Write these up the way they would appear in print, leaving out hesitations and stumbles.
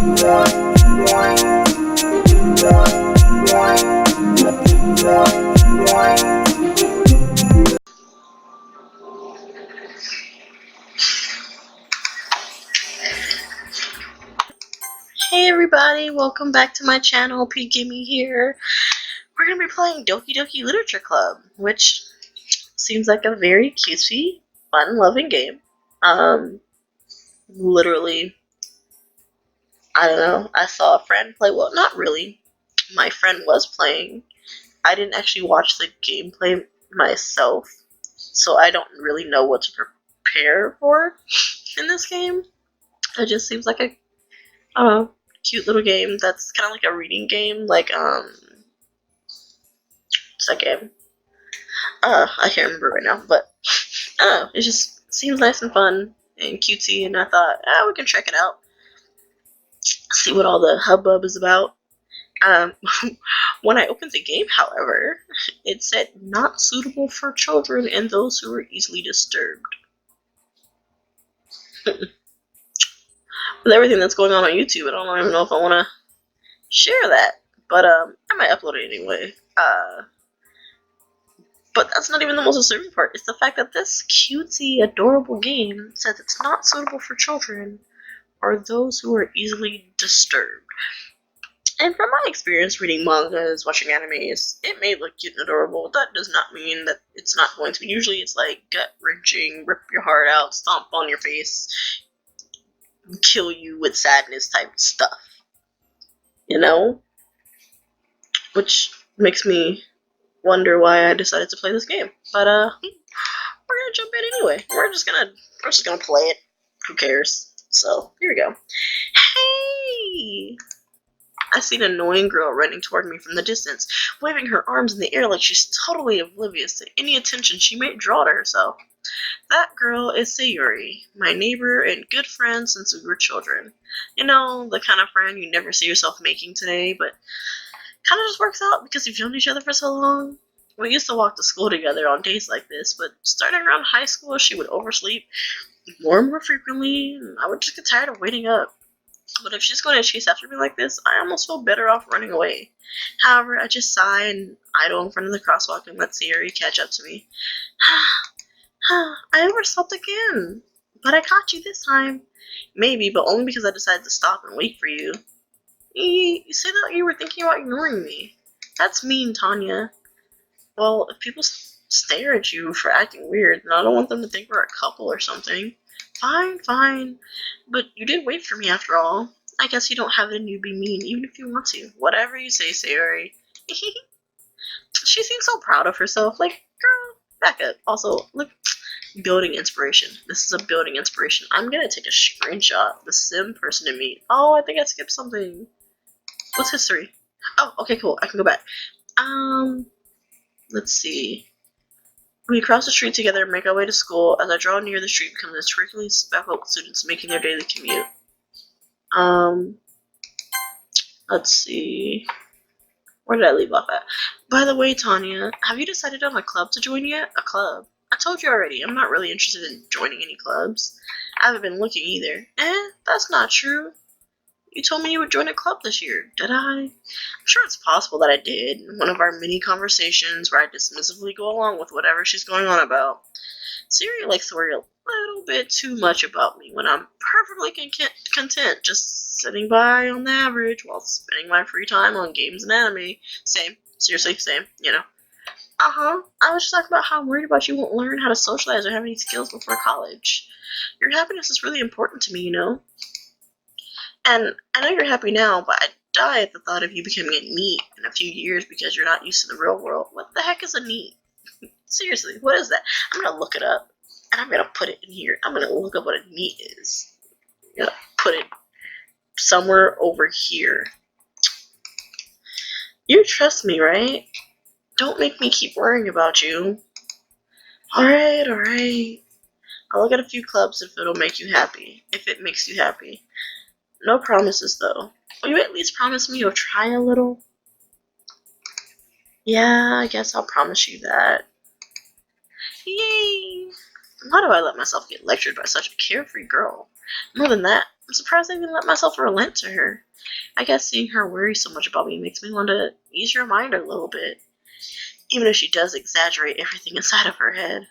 Hey everybody, welcome back to my channel, PGimmie here. We're going to be playing Doki Literature Club, which seems like a very cutesy, fun-loving game. Literally, I don't know, I saw a friend play, well, not really. My friend was playing. I didn't actually watch the gameplay myself, so I don't really know what to prepare for in this game. It just seems like a, I don't know, cute little game that's kind of like a reading game, like, what's that game? I can't remember right now, but I don't know, it just seems nice and fun and cutesy, and I thought, we can check it out, see what all the hubbub is about. When I opened the game, however, it said not suitable for children and those who are easily disturbed. With everything that's going on YouTube, I don't even know if I want to share that, but I might upload it anyway. But that's not even the most disturbing part. It's the fact that this cutesy, adorable game says it's not suitable for children or those who are easily disturbed. And from my experience reading mangas, watching animes, it may look cute and adorable. That does not mean that it's not going to be. Usually it's like gut-wrenching, rip your heart out, stomp on your face, kill you with sadness type stuff. You know? Which makes me wonder why I decided to play this game. But we're gonna jump in anyway. We're just gonna play it. Who cares? So here we go. Hey! I see an annoying girl running toward me from the distance, waving her arms in the air like she's totally oblivious to any attention she may draw to herself. That girl is Sayuri, my neighbor and good friend since we were children. You know, the kind of friend you never see yourself making today, but kind of just works out because you've known each other for so long. We used to walk to school together on days like this, but starting around high school, she would oversleep more and more frequently, and I would just get tired of waiting up. But if she's going to chase after me like this, I almost feel better off running away. However, I just sigh and idle in front of the crosswalk and let Sayuri catch up to me. I overslept again, but I caught you this time. Maybe, but only because I decided to stop and wait for you. You said that you were thinking about ignoring me. That's mean, Tanya. Well, if people stare at you for acting weird, then I don't want them to think we're a couple or something. Fine. But you did wait for me after all. I guess you don't have it in you to be mean, even if you want to. Whatever you say, Sayuri. She seems so proud of herself. Like, girl, back up. Also, look, building inspiration. This is a building inspiration. I'm gonna take a screenshot. The sim person in me. Oh, I think I skipped something. What's history? Oh, okay, cool. I can go back. Let's see. We cross the street together and make our way to school. As I draw near the street, becomes a trickly speckled students making their daily commute. Let's see. Where did I leave off at? By the way, Tanya, have you decided on a club to join yet? A club? I told you already, I'm not really interested in joining any clubs. I haven't been looking either. That's not true. You told me you would join a club this year, did I? I'm sure it's possible that I did, in one of our mini conversations where I dismissively go along with whatever she's going on about. Sayuri likes to worry a little bit too much about me when I'm perfectly content just sitting by on the average while spending my free time on games and anime. Same. Seriously, same. You know. I was just talking about how I'm worried about you won't learn how to socialize or have any skills before college. Your happiness is really important to me, you know. And I know you're happy now, but I'd die at the thought of you becoming a NEET in a few years because you're not used to the real world. What the heck is a NEET? Seriously, what is that? I'm gonna look it up, and I'm gonna put it in here. I'm gonna look up what a NEET is. I'm gonna put it somewhere over here. You trust me, right? Don't make me keep worrying about you. Alright. I'll look at a few clubs if it'll make you happy. If it makes you happy. No promises, though. Will you at least promise me you'll try a little? Yeah, I guess I'll promise you that. Yay! Why do I let myself get lectured by such a carefree girl? More than that, I'm surprised I even let myself relent to her. I guess seeing her worry so much about me makes me want to ease her mind a little bit, even if she does exaggerate everything inside of her head.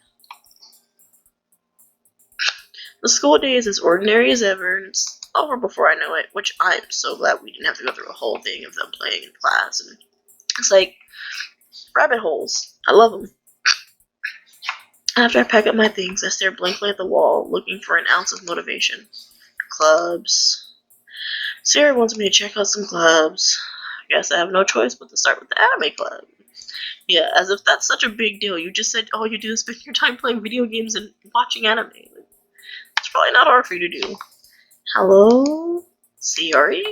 The school day is as ordinary as ever, and it's over before I know it, which I'm so glad we didn't have to go through a whole thing of them playing in class. And it's like rabbit holes. I love them. After I pack up my things, I stare blankly at the wall, looking for an ounce of motivation. Clubs. Sarah wants me to check out some clubs. I guess I have no choice but to start with the anime club. Yeah, as if that's such a big deal. You just said all you do is spend your time playing video games and watching anime. It's probably not hard for you to do. Hello? Sayori?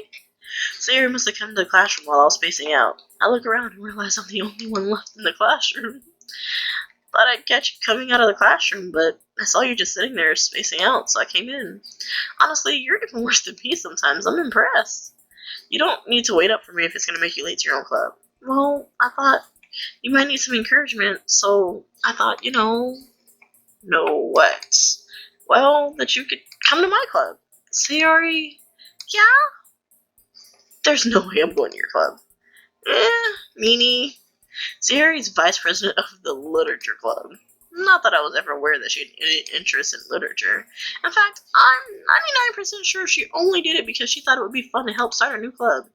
Sayori must have come to the classroom while I was spacing out. I look around and realize I'm the only one left in the classroom. Thought I'd catch you coming out of the classroom, but I saw you just sitting there spacing out, so I came in. Honestly, you're even worse than me sometimes. I'm impressed. You don't need to wait up for me if it's going to make you late to your own club. Well, I thought you might need some encouragement, so I thought, know what? Well, that you could come to my club. Sayori? Yeah? There's no way I'm going to your club. Meanie. Sayori's vice president of the literature club. Not that I was ever aware that she had any interest in literature. In fact, I'm 99% sure she only did it because she thought it would be fun to help start a new club.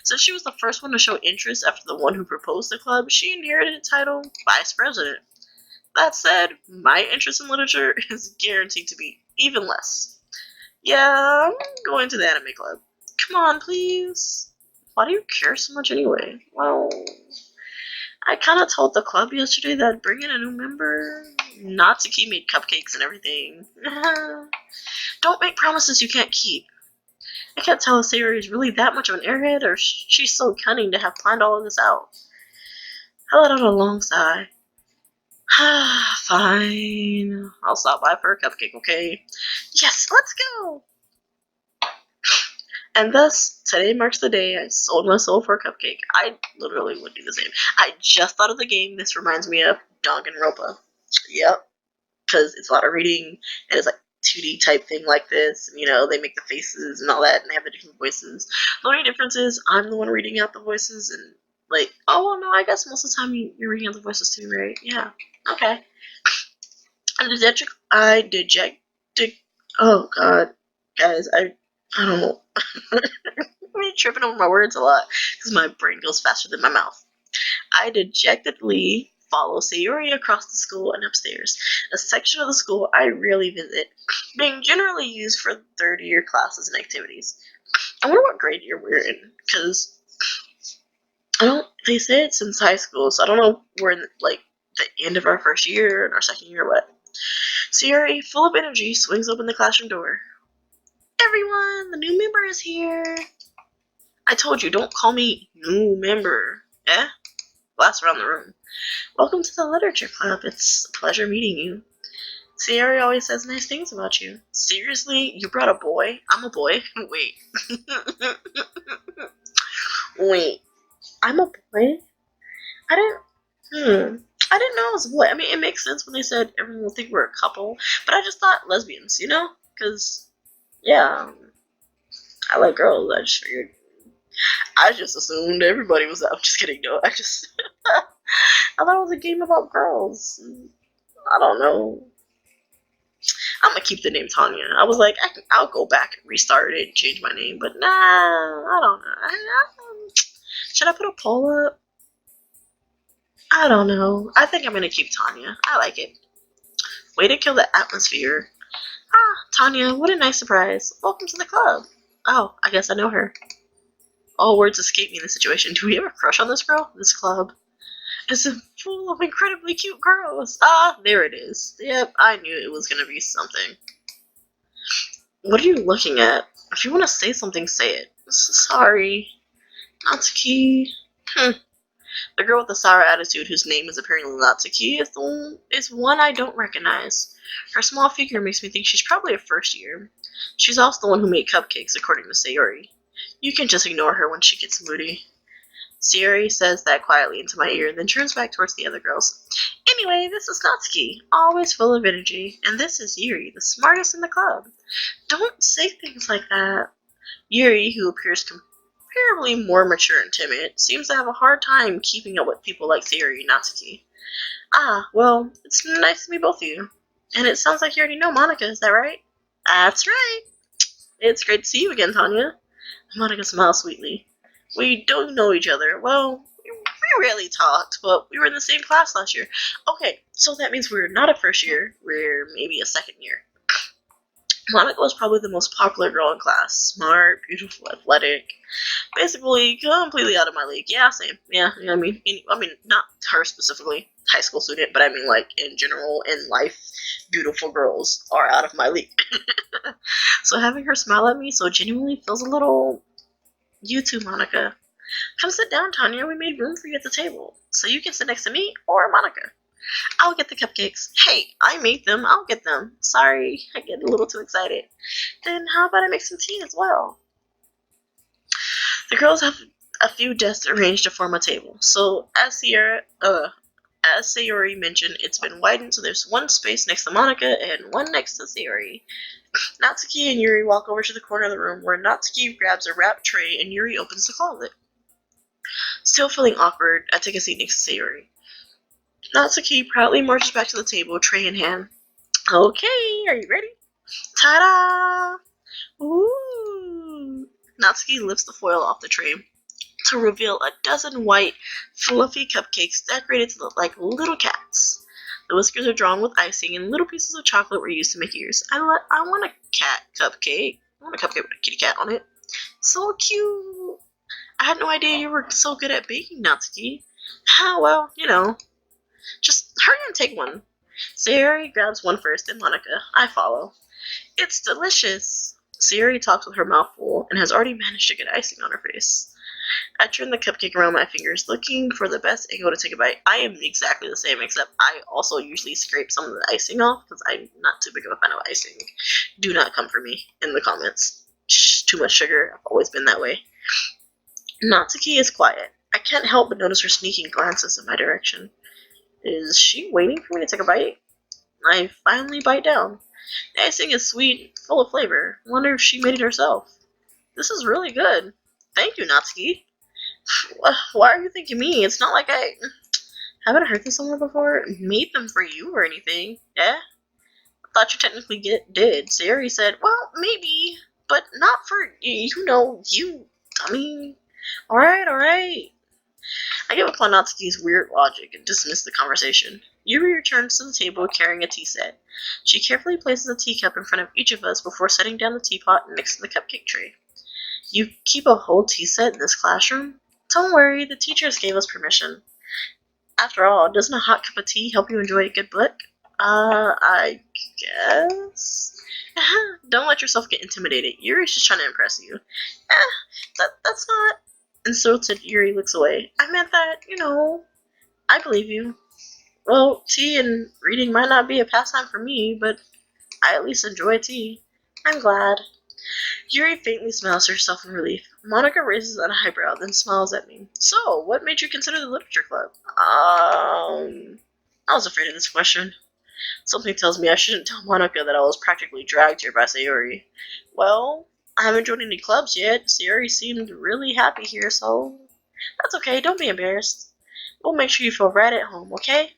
Since she was the first one to show interest after the one who proposed the club, she inherited the title vice president. That said, my interest in literature is guaranteed to be even less. Yeah, I'm going to the anime club. Come on, please. Why do you care so much anyway? Well, I kind of told the club yesterday that I'd bring in a new member. Natsuki made cupcakes and everything. Don't make promises you can't keep. I can't tell if Sayori is really that much of an airhead or she's so cunning to have planned all of this out. I let out a long sigh. Fine. I'll stop by for a cupcake, okay? Yes, let's go! And thus, today marks the day I sold my soul for a cupcake. I literally would do the same. I just thought of the game this reminds me of Danganronpa. Yep. Because it's a lot of reading, and it's like 2D type thing like this, and they make the faces and all that, and they have the different voices. The only difference is I'm the one reading out the voices, and oh, well, no, I guess most of the time you're reading out the voices too, right? Yeah. Okay. I dejected. Oh, God. Guys, I don't know. I'm tripping over my words a lot because my brain goes faster than my mouth. I dejectedly follow Sayori across the school and upstairs, a section of the school I rarely visit, being generally used for third-year classes and activities. I wonder what grade year we're in, because they say it's since high school, so I don't know if we're in, the end of our first year and our second year or what. Sayori, full of energy, swings open the classroom door. Everyone, the new member is here. I told you, don't call me new member. Eh? Blast around the room. Welcome to the literature club. It's a pleasure meeting you. Sayori always says nice things about you. Seriously? You brought a boy? I'm a boy? Wait. Wait. I'm a boy? I didn't know I was a boy. I mean, it makes sense when they said everyone will think we're a couple, but I just thought lesbians, Because, yeah, I like girls. I just assumed everybody was out. I'm just kidding. No, I thought it was a game about girls. I don't know. I'm gonna keep the name Tanya. I was like, I'll go back and restart it and change my name, but nah, I don't know. Should I put a poll up? I don't know. I think I'm gonna keep Tanya. I like it. Way to kill the atmosphere. Ah, Tanya, what a nice surprise. Welcome to the club. Oh, I guess I know her. All words escape me in this situation. Do we have a crush on this girl? This club is full of incredibly cute girls. Ah, there it is. Yep, I knew it was gonna be something. What are you looking at? If you want to say something, say it. Sorry. Natsuki. The girl with the sour attitude, whose name is apparently Natsuki, is one I don't recognize. Her small figure makes me think she's probably a first year. She's also the one who made cupcakes, according to Sayori. You can just ignore her when she gets moody. Sayori says that quietly into my ear, then turns back towards the other girls. Anyway, this is Natsuki, always full of energy, and this is Yuri, the smartest in the club. Don't say things like that. Yuri, who appears comparably more mature and timid, seems to have a hard time keeping up with people like Sayori and Natsuki. Ah, well, it's nice to meet both of you. And it sounds like you already know Monica, is that right? That's right. It's great to see you again, Tanya. Monica smiled sweetly. We don't know each other. Well, we rarely talked, but we were in the same class last year. Okay, so that means we're not a first year, we're maybe a second year. Monica was probably the most popular girl in class. Smart, beautiful, athletic. Basically, completely out of my league. Yeah, same. Yeah, I mean, not her specifically, high school student, but I mean, like, in general, in life, beautiful girls are out of my league. So having her smile at me so genuinely feels a little... You too, Monica. Come sit down, Tanya. We made room for you at the table. So you can sit next to me or Monica. I'll get the cupcakes. Hey, I made them. I'll get them. Sorry, I get a little too excited. Then how about I make some tea as well? The girls have a few desks arranged to form a table. So as Sayori mentioned, it's been widened so there's one space next to Monica and one next to Sayori. Natsuki and Yuri walk over to the corner of the room where Natsuki grabs a wrapped tray and Yuri opens the closet. Still feeling awkward, I take a seat next to Sayori. Natsuki proudly marches back to the table, tray in hand. Okay, are you ready? Ta-da! Ooh! Natsuki lifts the foil off the tray to reveal a dozen white, fluffy cupcakes decorated to look like little cats. The whiskers are drawn with icing, and little pieces of chocolate were used to make ears. I want a cat cupcake. I want a cupcake with a kitty cat on it. So cute! I had no idea you were so good at baking, Natsuki. Ah, well, just hurry and take one. Sayori grabs one first, and Monica. I follow. It's delicious. Sayori talks with her mouth full and has already managed to get icing on her face. I turn the cupcake around my fingers, looking for the best angle to take a bite. I am exactly the same, except I also usually scrape some of the icing off because I'm not too big of a fan of icing. Do not come for me in the comments. Shh, too much sugar. I've always been that way. Natsuki is quiet. I can't help but notice her sneaking glances in my direction. Is she waiting for me to take a bite? I finally bite down. The icing is sweet, full of flavor. Wonder if she made it herself. This is really good. Thank you, Natsuki. Why are you thanking me? It's not like I haven't heard this somewhere before. Made them for you or anything. Yeah? I thought you technically did. Sayori said, well, maybe, but not for you. I mean, alright. I give up on Natsuki's weird logic and dismiss the conversation. Yuri returns to the table carrying a tea set. She carefully places a teacup in front of each of us before setting down the teapot next to the cupcake tray. You keep a whole tea set in this classroom? Don't worry, the teachers gave us permission. After all, doesn't a hot cup of tea help you enjoy a good book? I guess? Don't let yourself get intimidated. Yuri's just trying to impress you. That's not... Insulted, Yuri looks away. I meant that, I believe you. Well, tea and reading might not be a pastime for me, but I at least enjoy tea. I'm glad. Yuri faintly smiles to herself in relief. Monica raises an eyebrow, then smiles at me. So, what made you consider the literature club? I was afraid of this question. Something tells me I shouldn't tell Monica that I was practically dragged here by Sayori. Well, I haven't joined any clubs yet. Sayori seemed really happy here, so that's okay. Don't be embarrassed. We'll make sure you feel right at home, okay?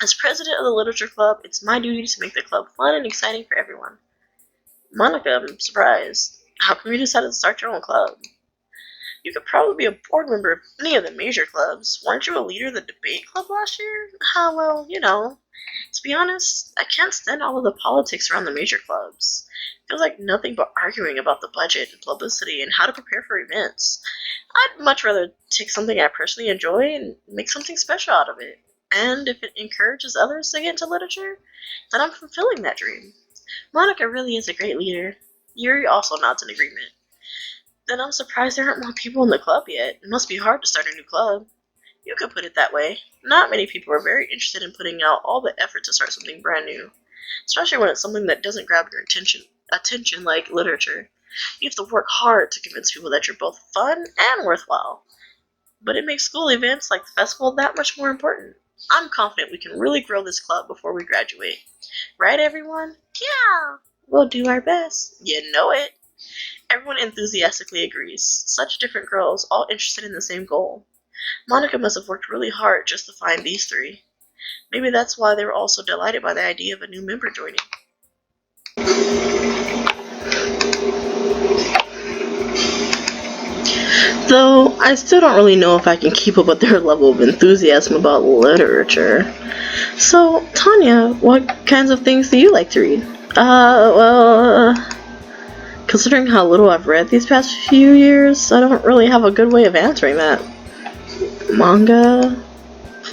As president of the literature club, it's my duty to make the club fun and exciting for everyone. Monica, I'm surprised. How come you decided to start your own club? You could probably be a board member of any of the major clubs. Weren't you a leader of the debate club last year? Well, to be honest, I can't stand all of the politics around the major clubs. It feels like nothing but arguing about the budget and publicity and how to prepare for events. I'd much rather take something I personally enjoy and make something special out of it. And if it encourages others to get into literature, then I'm fulfilling that dream. Monica really is a great leader. Yuri also nods in agreement. Then I'm surprised there aren't more people in the club yet. It must be hard to start a new club. You could put it that way. Not many people are very interested in putting out all the effort to start something brand new, especially when it's something that doesn't grab your attention like literature. You have to work hard to convince people that you're both fun and worthwhile. but it makes school events like the festival that much more important. I'm confident we can really grow this club before we graduate. Right, everyone? Yeah! We'll do our best. You know it. Everyone enthusiastically agrees. Such different girls, all interested in the same goal. Monica must have worked really hard just to find these three. Maybe that's why they were all so delighted by the idea of a new member joining. Though, I still don't really know if I can keep up with their level of enthusiasm about literature. So, Tanya, what kinds of things do you like to read? Considering how little I've read these past few years, I don't really have a good way of answering that. Manga?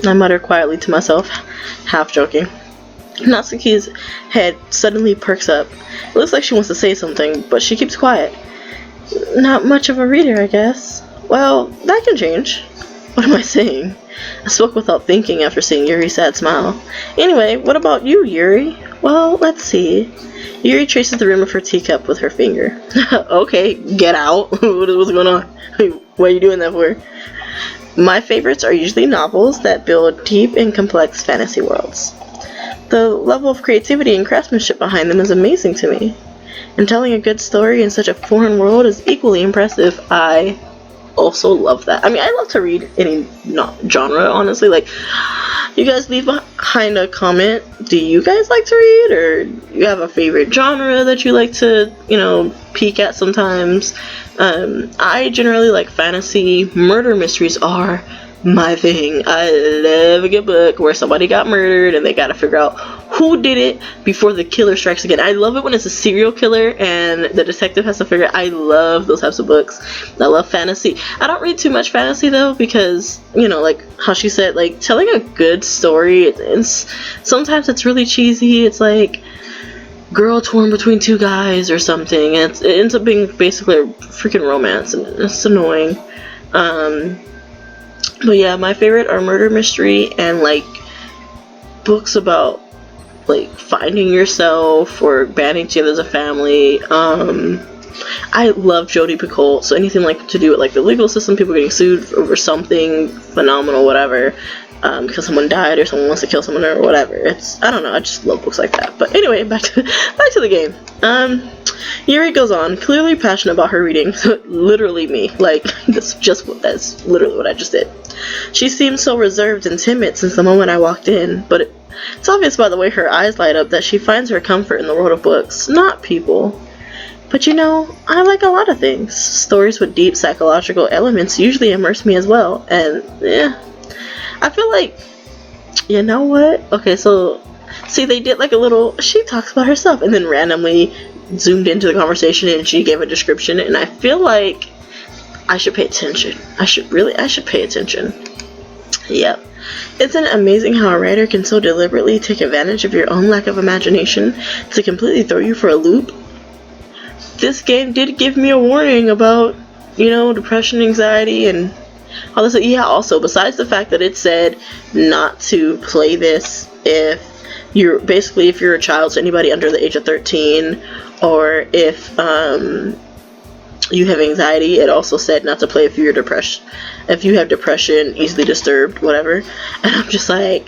I mutter quietly to myself, half joking. Natsuki's head suddenly perks up. It looks like she wants to say something, but she keeps quiet. Not much of a reader, I guess. Well, that can change. What am I saying? I spoke without thinking after seeing Yuri's sad smile. Anyway, what about you, Yuri? Well, let's see. Yuri traces the rim of her teacup with her finger. Okay, get out. What's going on? What are you doing that for? My favorites are usually novels that build deep and complex fantasy worlds. The level of creativity and craftsmanship behind them is amazing to me. And telling a good story in such a foreign world is equally impressive. I also love that. I mean, I love to read any genre, honestly. Like, you guys leave behind a comment. Do you guys like to read? Or you have a favorite genre that you like to, peek at sometimes? I generally like fantasy. Murder mysteries are my thing. I love a good book where somebody got murdered and they gotta figure out who did it before the killer strikes again. I love it when it's a serial killer and the detective has to figure it. I love those types of books. I love fantasy. I don't read too much fantasy though because, like how she said, like telling a good story, it's sometimes it's really cheesy. It's like girl torn between two guys or something, and it ends up being basically a freaking romance, and it's annoying. But yeah, my favorite are murder mystery and like books about like finding yourself or banding together as a family. I love Jodi Picoult, so anything like to do with like the legal system, people getting sued over something phenomenal, whatever, because someone died or someone wants to kill someone or whatever. I don't know, I just love books like that. But anyway, back to the game. Yuri goes on, clearly passionate about her reading. Literally me, like that's literally what I just did. She seems so reserved and timid since the moment I walked in, but it's obvious by the way her eyes light up that she finds her comfort in the world of books, not people. But I like a lot of things. Stories with deep psychological elements usually immerse me as well, and I feel like, you know what? Okay, so, see, they did like a little, she talks about herself, and then randomly zoomed into the conversation and she gave a description, and I feel like I should pay attention. I should pay attention. Yep. Isn't it amazing how a writer can so deliberately take advantage of your own lack of imagination to completely throw you for a loop? This game did give me a warning about, depression, anxiety, and all this. Yeah, also, besides the fact that it said not to play this if you're a child, so anybody under the age of 13, or if you have anxiety, it also said not to play if you're depressed, if you have depression, easily disturbed, whatever. And I'm just like,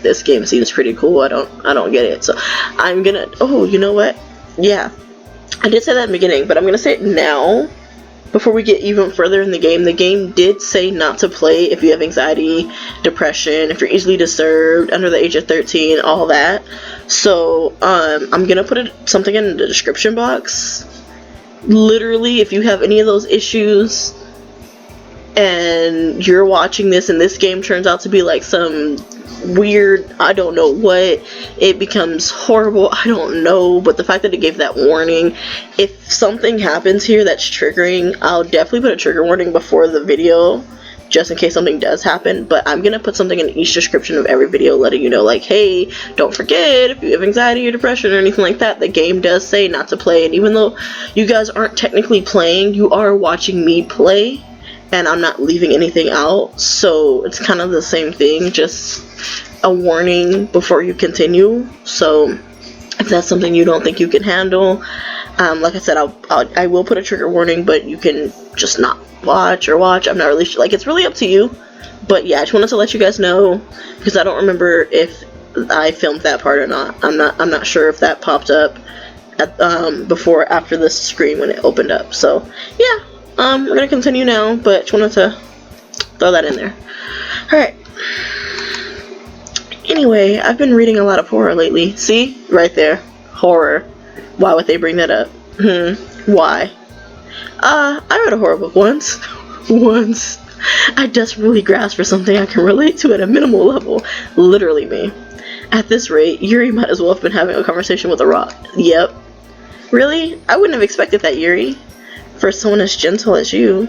this game seems pretty cool. I don't get it. So I'm gonna, you know what? Yeah, I did say that in the beginning, but I'm gonna say it now. Before we get even further in the game did say not to play if you have anxiety, depression, if you're easily disturbed, under the age of 13, all that. So, I'm gonna put something in the description box. Literally, if you have any of those issues, and you're watching this and this game turns out to be like some weird, I don't know what, it becomes horrible, I don't know, but the fact that it gave that warning, if something happens here that's triggering, I'll definitely put a trigger warning before the video, just in case something does happen. But I'm gonna put something in each description of every video letting you know, like, hey, don't forget, if you have anxiety or depression or anything like that, the game does say not to play. And even though you guys aren't technically playing, you are watching me play, and I'm not leaving anything out, so it's kind of the same thing, just a warning before you continue. So if that's something you don't think you can handle, Like I said, I will put a trigger warning, but you can just not watch or watch. I'm not really sure. Like, it's really up to you. But yeah, I just wanted to let you guys know, because I don't remember if I filmed that part or not. I'm not sure if that popped up at before or after this screen when it opened up. So yeah, we're gonna continue now, but just wanted to throw that in there. All right. Anyway, I've been reading a lot of horror lately. See? Right there. Horror. Why would they bring that up? Why? I read a horror book once. Once. I desperately grasped for something I can relate to at a minimal level. Literally me. At this rate, Yuri might as well have been having a conversation with a rock. Yep. Really? I wouldn't have expected that, Yuri. For someone as gentle as you.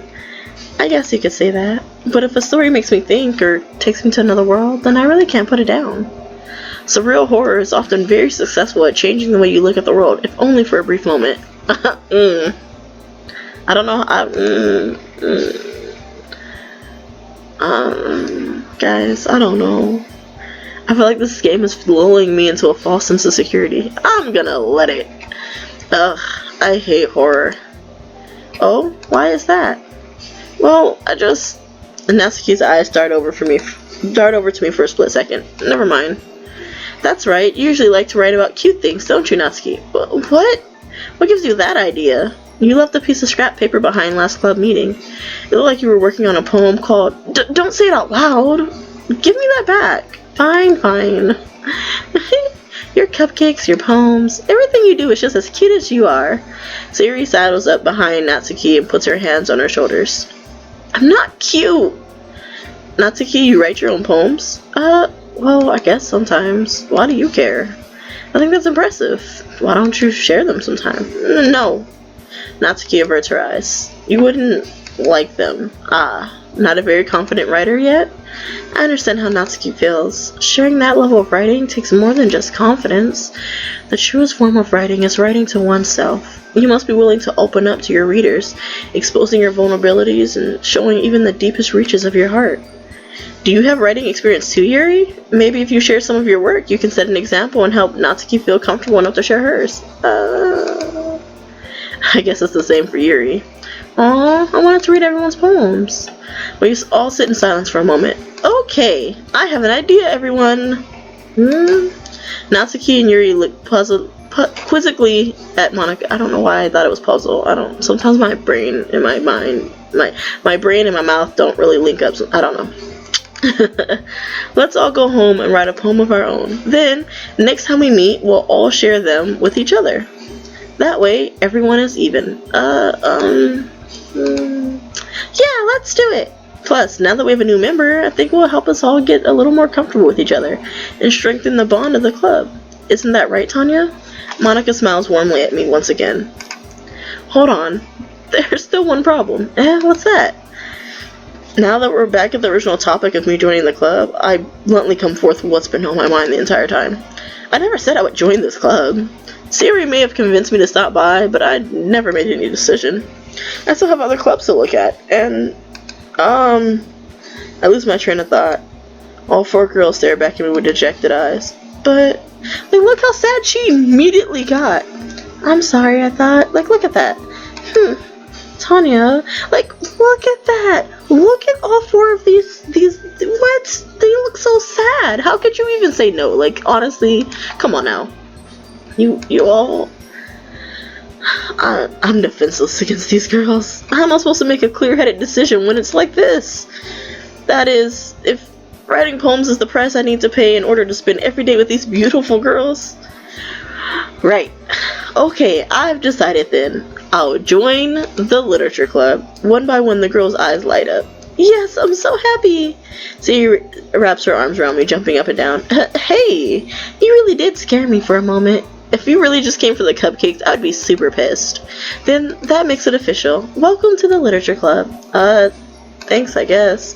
I guess you could say that. But if a story makes me think or takes me to another world, then I really can't put it down. Surreal horror is often very successful at changing the way you look at the world, if only for a brief moment. I don't know. Guys, I don't know. I feel like this game is lulling me into a false sense of security. I'm gonna let it. Ugh, I hate horror. Oh, why is that? Well, Natsuki's eyes dart over to me for a split second. Never mind. That's right, you usually like to write about cute things, don't you, Natsuki? What? What gives you that idea? You left a piece of scrap paper behind last club meeting. It looked like you were working on a poem called... Don't say it out loud! Give me that back! Fine. Your cupcakes, your poems, everything you do is just as cute as you are. Sayuri saddles up behind Natsuki and puts her hands on her shoulders. I'm not cute! Natsuki, you write your own poems? Well, I guess sometimes. Why do you care? I think that's impressive. Why don't you share them sometime? No. Natsuki averts her eyes. You wouldn't like them. Not a very confident writer yet? I understand how Natsuki feels. Sharing that level of writing takes more than just confidence. The truest form of writing is writing to oneself. You must be willing to open up to your readers, exposing your vulnerabilities and showing even the deepest reaches of your heart. Do you have writing experience too, Yuri? Maybe if you share some of your work, you can set an example and help Natsuki feel comfortable enough to share hers. I guess it's the same for Yuri. Aw, I wanted to read everyone's poems. We all sit in silence for a moment. Okay, I have an idea, everyone. Natsuki and Yuri look quizzically at Monika. I don't know why I thought it was puzzle. Sometimes my brain and my mind, my brain and my mouth don't really link up. So I don't know. Let's all go home and write a poem of our own. Then, next time we meet, we'll all share them with each other. That way, everyone is even. Yeah, let's do it! Plus, now that we have a new member, I think it will help us all get a little more comfortable with each other and strengthen the bond of the club. Isn't that right, Tanya? Monika smiles warmly at me once again. Hold on. There's still one problem. What's that? Now that we're back at the original topic of me joining the club, I bluntly come forth with what's been on my mind the entire time. I never said I would join this club. Sayuri may have convinced me to stop by, but I never made any decision. I still have other clubs to look at, and, I lose my train of thought. All four girls stare back at me with dejected eyes. But, look how sad she immediately got. I'm sorry, I thought. Look at that. Tanya, look at that. Look at all four of these, what? They look so sad. How could you even say no? Honestly, come on now. You all... I'm defenseless against these girls. How am I supposed to make a clear-headed decision when it's like this? That is, if writing poems is the price I need to pay in order to spend every day with these beautiful girls. Right. Okay, I've decided then. I'll join the literature club. One by one, the girls' eyes light up. Yes, I'm so happy. She wraps her arms around me, jumping up and down. Hey, you really did scare me for a moment. If you really just came for the cupcakes, I'd be super pissed. Then that makes it official. Welcome to the literature club. Thanks, I guess.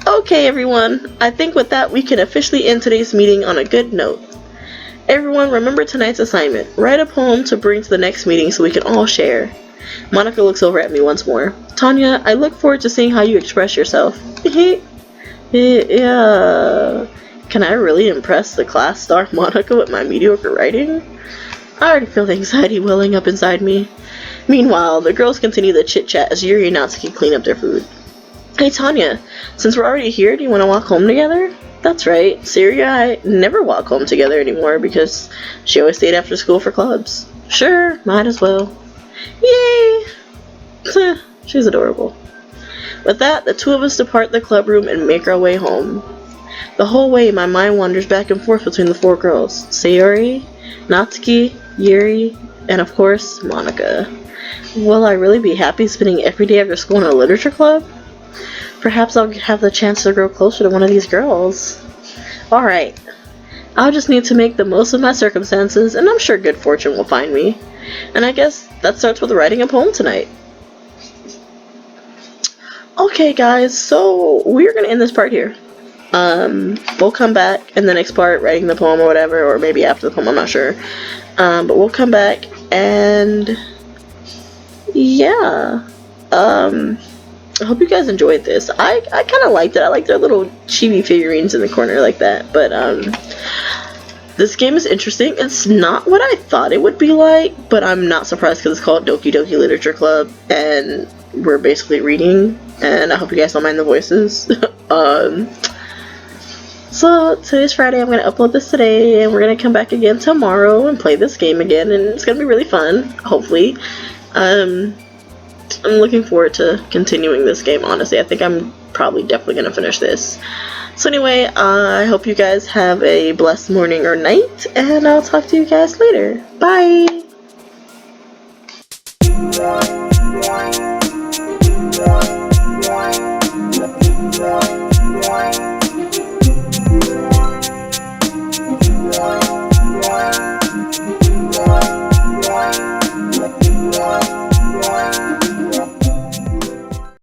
Okay, everyone. I think with that, we can officially end today's meeting on a good note. Everyone, remember tonight's assignment. Write a poem to bring to the next meeting so we can all share. Monika looks over at me once more. Tanya, I look forward to seeing how you express yourself. Yeah. Can I really impress the class star Monika with my mediocre writing? I already feel the anxiety welling up inside me. Meanwhile, the girls continue the chit-chat as Yuri and Natsuki clean up their food. Hey Tanya, since we're already here, do you want to walk home together? That's right, Siri and I never walk home together anymore because she always stayed after school for clubs. Sure, might as well. Yay! She's adorable. With that, the two of us depart the club room and make our way home. The whole way, my mind wanders back and forth between the four girls. Sayori, Natsuki, Yuri, and of course, Monica. Will I really be happy spending every day after school in a literature club? Perhaps I'll have the chance to grow closer to one of these girls. Alright, I'll just need to make the most of my circumstances, and I'm sure good fortune will find me. And I guess that starts with writing a poem tonight. Okay guys, so we're gonna end this part here. We'll come back in the next part, writing the poem or whatever, or maybe after the poem, I'm not sure. But we'll come back and yeah. I hope you guys enjoyed this. I kind of liked it. I like their little chibi figurines in the corner like that. But this game is interesting. It's not what I thought it would be like, but I'm not surprised because it's called Doki Doki Literature Club, and we're basically reading. And I hope you guys don't mind the voices. So today's Friday. I'm gonna upload this today, and we're gonna come back again tomorrow and play this game again, and it's gonna be really fun. Hopefully. I'm looking forward to continuing this game, honestly. I think I'm probably definitely going to finish this. So anyway, I hope you guys have a blessed morning or night, and I'll talk to you guys later. Bye!